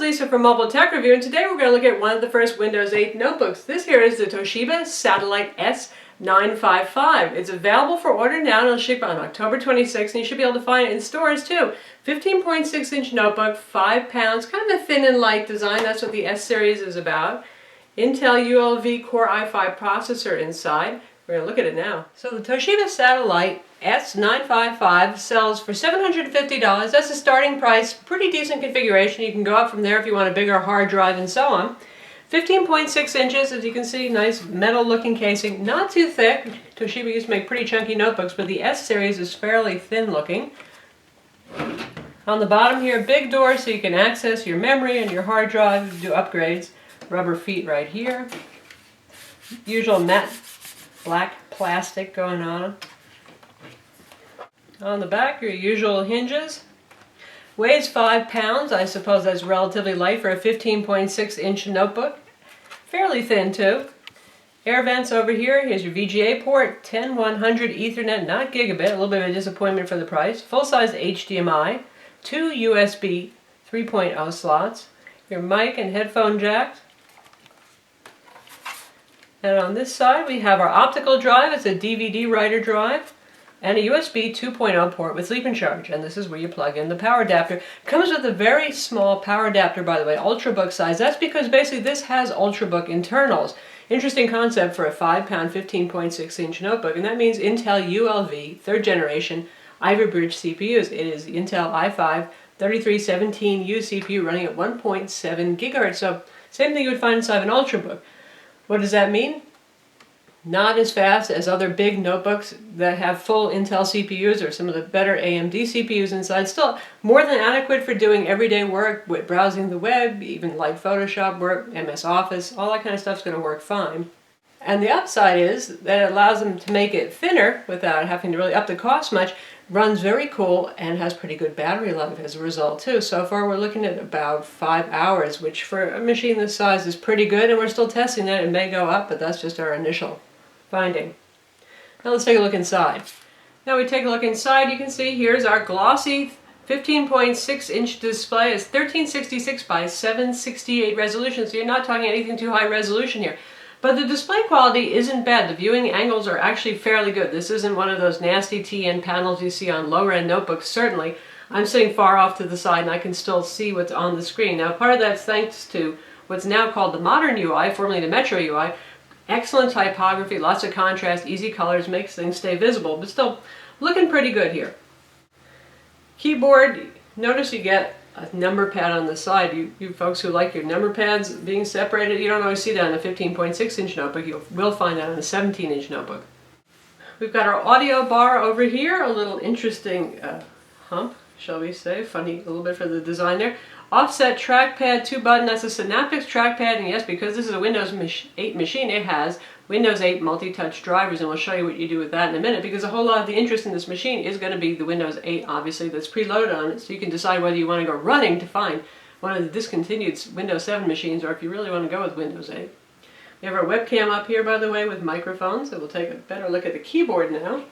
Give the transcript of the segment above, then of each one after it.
Lisa from Mobile Tech Review, and today we're going to look at one of the first Windows 8 notebooks. This here is the Toshiba Satellite S955. It's available for order now, and it'll ship on October 26th, and you should be able to find it in stores too. 15.6-inch notebook, 5 pounds, kind of a thin and light design. That's what the S series is about. Intel ULV Core i5 processor inside. We're going to look at it now. So the Toshiba Satellite S955 sells for $750. That's the starting price. Pretty decent configuration. You can go up from there if you want a bigger hard drive and so on. 15.6 inches, as you can see, nice metal looking casing. Not too thick. Toshiba used to make pretty chunky notebooks, but the S series is fairly thin looking. On the bottom here, big door so you can access your memory and your hard drive, do upgrades. Rubber feet right here. Usual matte black plastic going on. On the back, your usual hinges. Weighs 5 pounds. I suppose that's relatively light for a 15.6-inch notebook. Fairly thin too. Air vents over here. Here's your VGA port, 10100 Ethernet, not gigabit, a little bit of a disappointment for the price. Full-size HDMI, 2 USB 3.0 slots, your mic and headphone jacks. And on this side we have our optical drive. It's a DVD writer drive. And a USB 2.0 port with sleep and charge, and this is where you plug in the power adapter. It comes with a very small power adapter, by the way, Ultrabook size. That's because basically this has Ultrabook internals. Interesting concept for a 5-pound 15.6-inch notebook, and that means Intel ULV 3rd generation Ivy Bridge CPUs. It is Intel i5 3317U CPU running at 1.7 gigahertz. So same thing you would find inside an Ultrabook. What does that mean? Not as fast as other big notebooks that have full Intel CPUs or some of the better AMD CPUs inside. Still more than adequate for doing everyday work with browsing the web, even light Photoshop work, MS Office, all that kind of stuff is going to work fine. And the upside is that it allows them to make it thinner without having to really up the cost much. Runs very cool and has pretty good battery life as a result too. So far we're looking at about 5 hours, which for a machine this size is pretty good, and we're still testing that. It may go up, but that's just our initial finding. Now let's take a look inside. Now we take a look inside, you can see here's our glossy 15.6-inch display. It's 1366 by 768 resolution, so you're not talking anything too high resolution here. But the display quality isn't bad. The viewing angles are actually fairly good. This isn't one of those nasty TN panels you see on lower-end notebooks, certainly. I'm sitting far off to the side and I can still see what's on the screen. Now part of that's thanks to what's now called the modern UI, formerly the Metro UI. Excellent typography, lots of contrast, easy colors, makes things stay visible, but still looking pretty good here. Keyboard, notice you get a number pad on the side. You folks who like your number pads being separated, you don't always see that on a 15.6-inch notebook. You will find that on a 17-inch notebook. We've got our audio bar over here, a little interesting hump, shall we say, funny a little bit for the design there. Offset trackpad, 2-button, that's a Synaptics trackpad, and yes, because this is a Windows 8 machine, it has Windows 8 multi-touch drivers, and we'll show you what you do with that in a minute, because a whole lot of the interest in this machine is going to be the Windows 8, obviously, that's preloaded on it, so you can decide whether you want to go running to find one of the discontinued Windows 7 machines, or if you really want to go with Windows 8. We have our webcam up here, by the way, with microphones, so we'll take a better look at the keyboard now.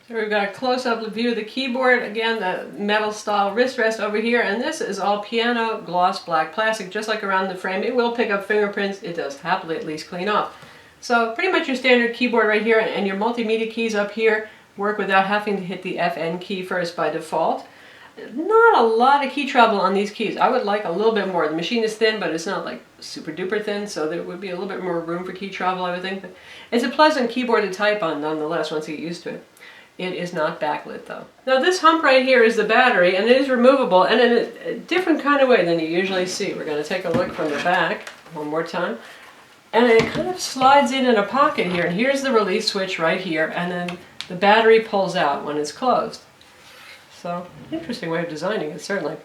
So we've got a close-up view of the keyboard. Again, the metal style wrist rest over here, and this is all piano gloss black plastic, just like around the frame. It will pick up fingerprints. It does happily at least clean off. So pretty much your standard keyboard right here, and your multimedia keys up here work without having to hit the FN key first by default. Not a lot of key travel on these keys. I would like a little bit more. The machine is thin, but it's not like super duper thin, so there would be a little bit more room for key travel, I would think. But it's a pleasant keyboard to type on nonetheless once you get used to it. It is not backlit though. Now this hump right here is the battery, and it is removable, and in a different kind of way than you usually see. We're going to take a look from the back one more time. And it kind of slides in a pocket here, and here's the release switch right here, and then the battery pulls out when it's closed. So, interesting way of designing it, certainly.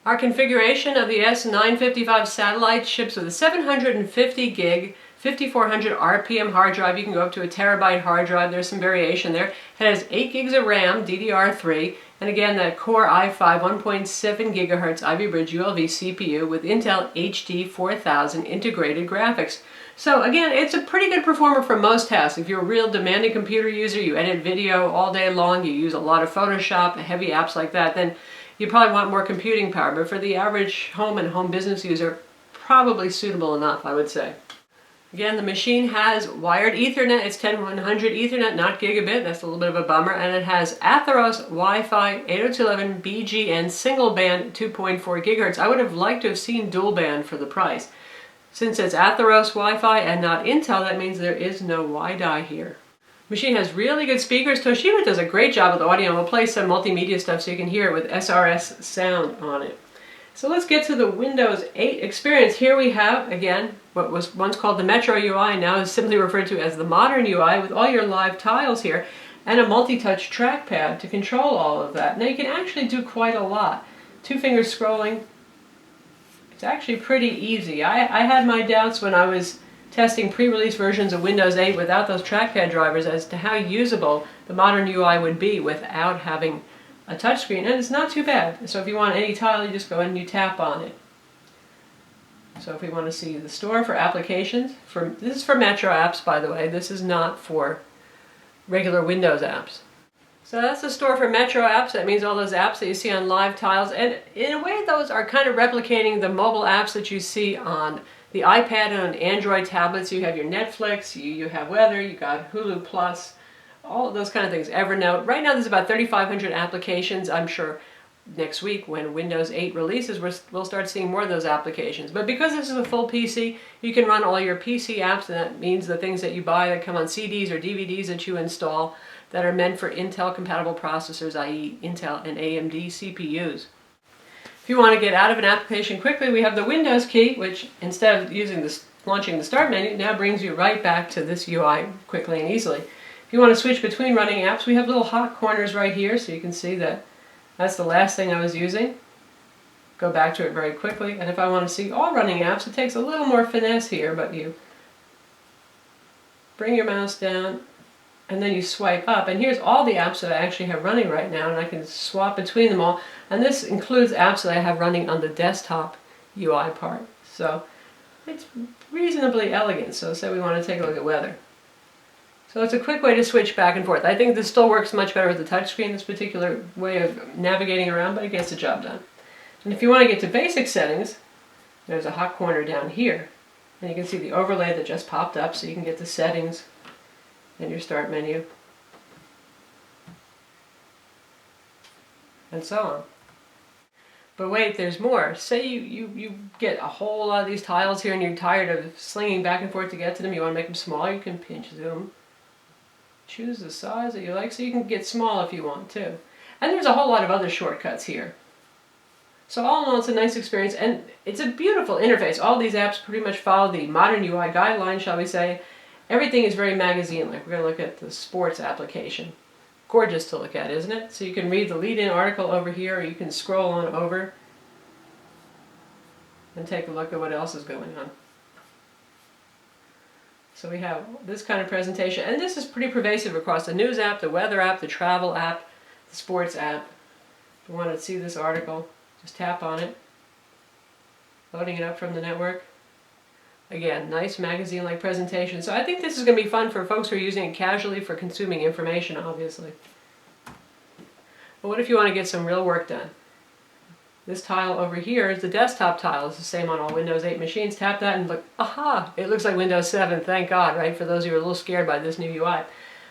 Our configuration of the S955 Satellite ships with a 750 gig 5400 RPM hard drive. You can go up to a terabyte hard drive. There's some variation there. It has 8 gigs of RAM, DDR3, and again that Core i5 1.7 gigahertz Ivy Bridge ULV CPU with Intel HD 4000 integrated graphics. So again, it's a pretty good performer for most tasks. If you're a real demanding computer user, you edit video all day long, you use a lot of Photoshop, heavy apps like that, then you probably want more computing power, but for the average home and home business user, probably suitable enough, I would say. Again, the machine has wired Ethernet. It's 10100 Ethernet, not gigabit. That's a little bit of a bummer. And it has Atheros Wi-Fi 802.11 BGN single band 2.4 gigahertz. I would have liked to have seen dual band for the price. Since it's Atheros Wi-Fi and not Intel, that means there is no WiDi here. Machine has really good speakers. Toshiba does a great job with audio. We'll play some multimedia stuff so you can hear it with SRS sound on it. So let's get to the Windows 8 experience. Here we have, again, what was once called the Metro UI, now is simply referred to as the modern UI, with all your live tiles here and a multi-touch trackpad to control all of that. Now you can actually do quite a lot. 2-finger scrolling, it's actually pretty easy. I had my doubts when I was testing pre-release versions of Windows 8 without those trackpad drivers as to how usable the modern UI would be without having a touchscreen, and it's not too bad. So if you want any tile, you just go in and you tap on it. So if we want to see the store for applications, this is for Metro apps, by the way. This is not for regular Windows apps. So that's the store for Metro apps. That means all those apps that you see on live tiles, and in a way those are kind of replicating the mobile apps that you see on the iPad and on Android tablets. You have your Netflix, you have weather, you got Hulu Plus, all of those kind of things. Evernote. Right now there's about 3,500 applications. I'm sure next week when Windows 8 releases, we'll start seeing more of those applications. But because this is a full PC, you can run all your PC apps, and that means the things that you buy that come on CDs or DVDs that you install that are meant for Intel compatible processors, i.e. Intel and AMD CPUs. If you want to get out of an application quickly, we have the Windows key, which instead of launching the Start menu, now brings you right back to this UI quickly and easily. If you want to switch between running apps, we have little hot corners right here, so you can see that that's the last thing I was using. Go back to it very quickly. And if I want to see all running apps, it takes a little more finesse here, but you bring your mouse down and then you swipe up. And here's all the apps that I actually have running right now, and I can swap between them all. And this includes apps that I have running on the desktop UI part. So it's reasonably elegant. So say we want to take a look at weather. So it's a quick way to switch back and forth. I think this still works much better with the touchscreen, this particular way of navigating around, but it gets the job done. And if you want to get to basic settings, there's a hot corner down here. And you can see the overlay that just popped up, so you can get the settings and your Start menu. And so on. But wait, there's more. Say you get a whole lot of these tiles here and you're tired of slinging back and forth to get to them. You want to make them smaller, you can pinch zoom. Choose the size that you like, so you can get small if you want to. And there's a whole lot of other shortcuts here. So all in all, it's a nice experience, and it's a beautiful interface. All these apps pretty much follow the modern UI guidelines, shall we say. Everything is very magazine-like. We're going to look at the sports application. Gorgeous to look at, isn't it? So you can read the lead-in article over here, or you can scroll on over and take a look at what else is going on. So we have this kind of presentation, and this is pretty pervasive across the news app, the weather app, the travel app, the sports app. If you want to see this article, just tap on it, loading it up from the network. Again, nice magazine-like presentation. So I think this is going to be fun for folks who are using it casually for consuming information, obviously. But what if you want to get some real work done? This tile over here is the desktop tile. It's the same on all Windows 8 machines. Tap that and look, aha! It looks like Windows 7, thank God, right? For those who are a little scared by this new UI.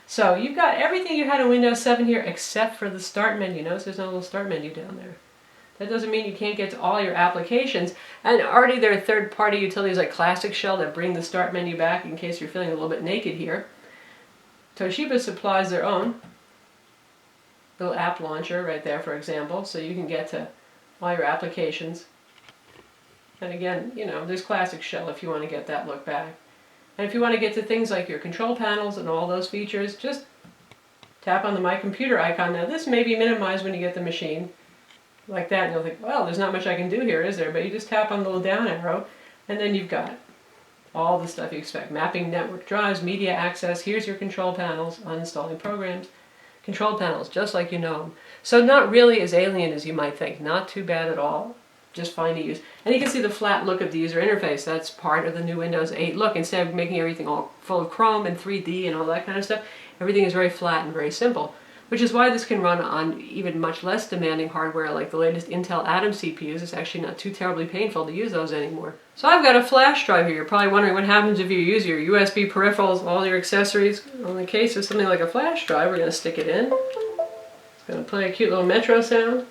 So you've got everything you had in Windows 7 here except for the Start menu. Notice there's no little Start menu down there. That doesn't mean you can't get to all your applications. And already there are third-party utilities like Classic Shell that bring the Start menu back in case you're feeling a little bit naked here. Toshiba supplies their own little app launcher right there, for example, so you can get to all your applications. And again, you know, there's Classic Shell if you want to get that look back. And if you want to get to things like your control panels and all those features, just tap on the My Computer icon. Now this may be minimized when you get the machine like that, and you'll think, well, there's not much I can do here, is there? But you just tap on the little down arrow, and then you've got all the stuff you expect. Mapping network drives, media access, here's your control panels, uninstalling programs. Control panels, just like you know them. So not really as alien as you might think. Not too bad at all. Just fine to use. And you can see the flat look of the user interface. That's part of the new Windows 8 look. Instead of making everything all full of Chrome and 3D and all that kind of stuff, everything is very flat and very simple. which is why this can run on even much less demanding hardware like the latest Intel Atom CPUs. It's actually not too terribly painful to use those anymore. So I've got a flash drive here. You're probably wondering what happens if you use your USB peripherals, all your accessories. Well, in the case of something like a flash drive, we're going to stick it in. It's going to play a cute little Metro sound.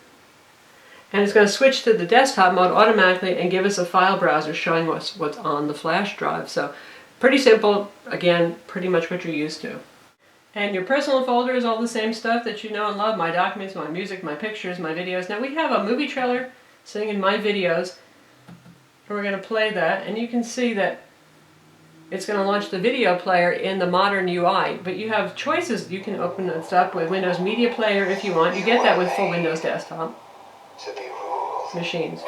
And it's going to switch to the desktop mode automatically and give us a file browser showing us what's on the flash drive. So pretty simple, again, pretty much what you're used to. And your personal folder is all the same stuff that you know and love, my documents, my music, my pictures, my videos. Now we have a movie trailer sitting in my videos, and we're going to play that, and you can see that it's going to launch the video player in the modern UI, but you have choices. You can open this up with Windows Media Player if you want. You get that with full Windows desktop machines.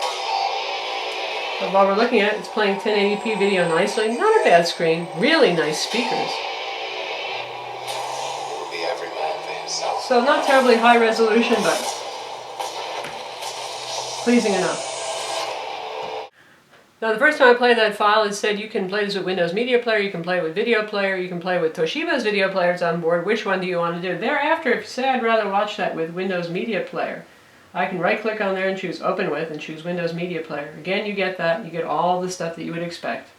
So while we're looking at it, it's playing 1080p video nicely. Not a bad screen, really nice speakers. So not terribly high resolution, but pleasing enough. Now the first time I played that file, it said you can play this with Windows Media Player, you can play it with Video Player, you can play with Toshiba's video players on board. Which one do you want to do? Thereafter, if you say I'd rather watch that with Windows Media Player, I can right click on there and choose Open With and choose Windows Media Player. Again, you get that. You get all the stuff that you would expect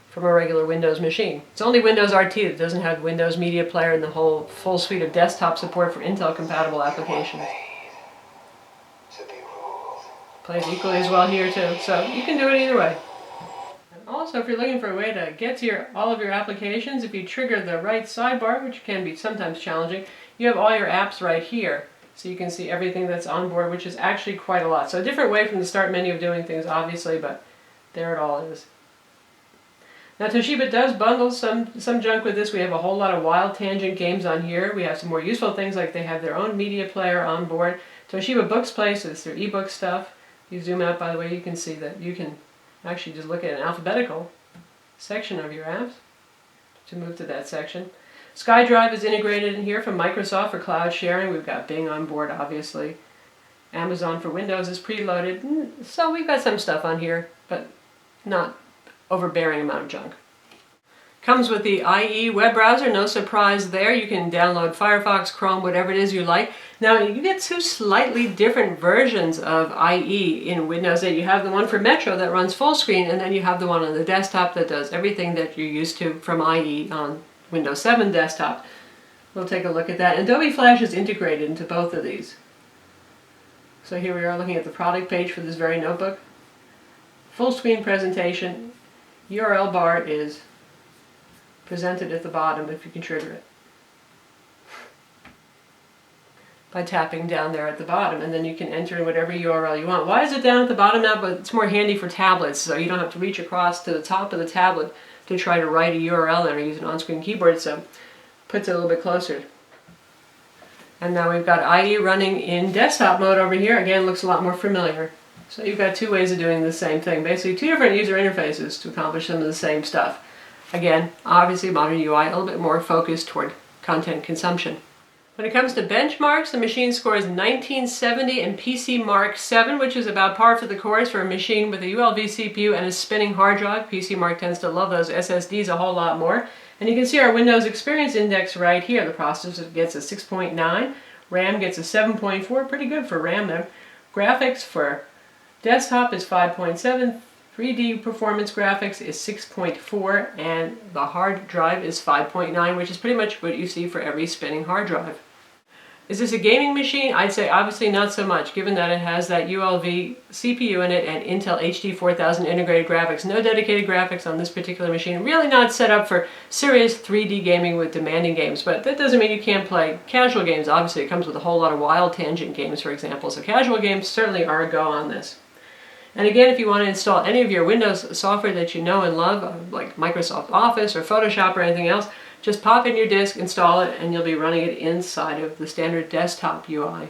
from a regular Windows machine. It's only Windows RT that doesn't have Windows Media Player and the whole full suite of desktop support for Intel compatible applications. Plays equally as well here too, so you can do it either way. And also, if you're looking for a way to get to all of your applications, if you trigger the right sidebar, which can be sometimes challenging, you have all your apps right here. So you can see everything that's on board, which is actually quite a lot. So a different way from the start menu of doing things, obviously, but there it all is. Now Toshiba does bundle some junk with this. We have a whole lot of wild tangent games on here. We have some more useful things like they have their own media player on board. Toshiba Books places their ebook stuff. If you zoom out, by the way, you can see that you can actually just look at an alphabetical section of your apps to move to that section. SkyDrive is integrated in here from Microsoft for cloud sharing. We've got Bing on board, obviously. Amazon for Windows is preloaded. So we've got some stuff on here, but not overbearing amount of junk. Comes with the IE web browser, no surprise there. You can download Firefox, Chrome, whatever it is you like. Now you get two slightly different versions of IE in Windows 8. You have the one for Metro that runs full screen, and then you have the one on the desktop that does everything that you're used to from IE on Windows 7 desktop. We'll take a look at that. Adobe Flash is integrated into both of these. So here we are looking at the product page for this very notebook. Full screen presentation. URL bar is presented at the bottom if you can trigger it by tapping down there at the bottom, and then you can enter in whatever URL you want. Why is it down at the bottom now? But it's more handy for tablets, so you don't have to reach across to the top of the tablet to try to write a URL in or use an on-screen keyboard, so puts it a little bit closer. And now we've got IE running in desktop mode over here. Again, looks a lot more familiar. So you've got two ways of doing the same thing. Basically, two different user interfaces to accomplish some of the same stuff. Again, obviously modern UI a little bit more focused toward content consumption. When it comes to benchmarks, the machine scores 1970 and PC Mark 7, which is about par for the course for a machine with a ULV CPU and a spinning hard drive. PC Mark tends to love those SSDs a whole lot more. And you can see our Windows Experience Index right here. The processor gets a 6.9, RAM gets a 7.4, pretty good for RAM there. Graphics for desktop is 5.7, 3D performance graphics is 6.4, and the hard drive is 5.9, which is pretty much what you see for every spinning hard drive. Is this a gaming machine? I'd say obviously not so much, given that it has that ULV CPU in it and Intel HD 4000 integrated graphics. No dedicated graphics on this particular machine. Really not set up for serious 3D gaming with demanding games, but that doesn't mean you can't play casual games. Obviously it comes with a whole lot of wild tangent games, for example, so casual games certainly are a go on this. And again, if you want to install any of your Windows software that you know and love, like Microsoft Office or Photoshop or anything else, just pop in your disk, install it, and you'll be running it inside of the standard desktop UI.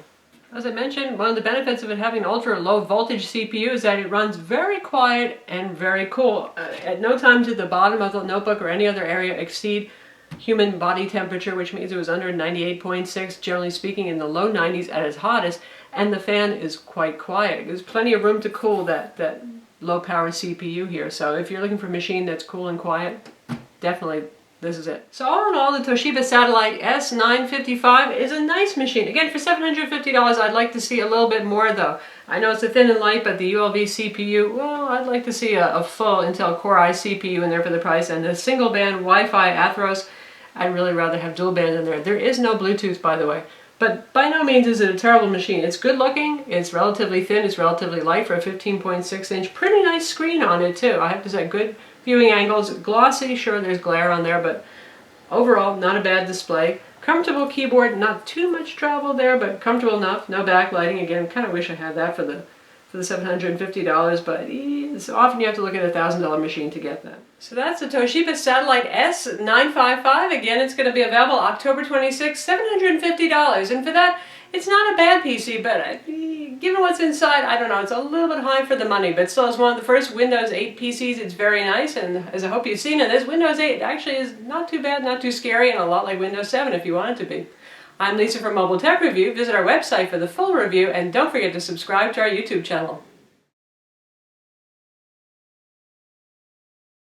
As I mentioned, one of the benefits of it having an ultra-low voltage CPU is that it runs very quiet and very cool. At no time did the bottom of the notebook or any other area exceed human body temperature, which means it was under 98.6, generally speaking in the low 90s at its hottest, and the fan is quite quiet. There's plenty of room to cool that low power CPU here, so if you're looking for a machine that's cool and quiet, definitely This is it. So all in all, the Toshiba Satellite S955 is a nice machine. Again, for $750, I'd like to see a little bit more though. I know it's a thin and light, but the ULV CPU, well, I'd like to see a full Intel Core i CPU in there for the price, and the single band Wi-Fi Atheros, I'd really rather have dual band in there. There is no Bluetooth, by the way. But by no means is it a terrible machine. It's good looking, it's relatively thin, it's relatively light for a 15.6 inch. Pretty nice screen on it too. I have to say, good viewing angles. Glossy, sure there's glare on there, but overall not a bad display. Comfortable keyboard, not too much travel there, but comfortable enough. No backlighting. Again, kind of wish I had that for the $750, but it's often you have to look at a $1,000 machine to get that. So that's the Toshiba Satellite S955. Again, it's going to be available October 26th, $750. And for that, it's not a bad PC, but given what's inside, I don't know, it's a little bit high for the money, but still as one of the first Windows 8 PCs, it's very nice, and as I hope you've seen in this, Windows 8 actually is not too bad, not too scary, and a lot like Windows 7 if you want it to be. I'm Lisa from Mobile Tech Review. Visit our website for the full review, and don't forget to subscribe to our YouTube channel.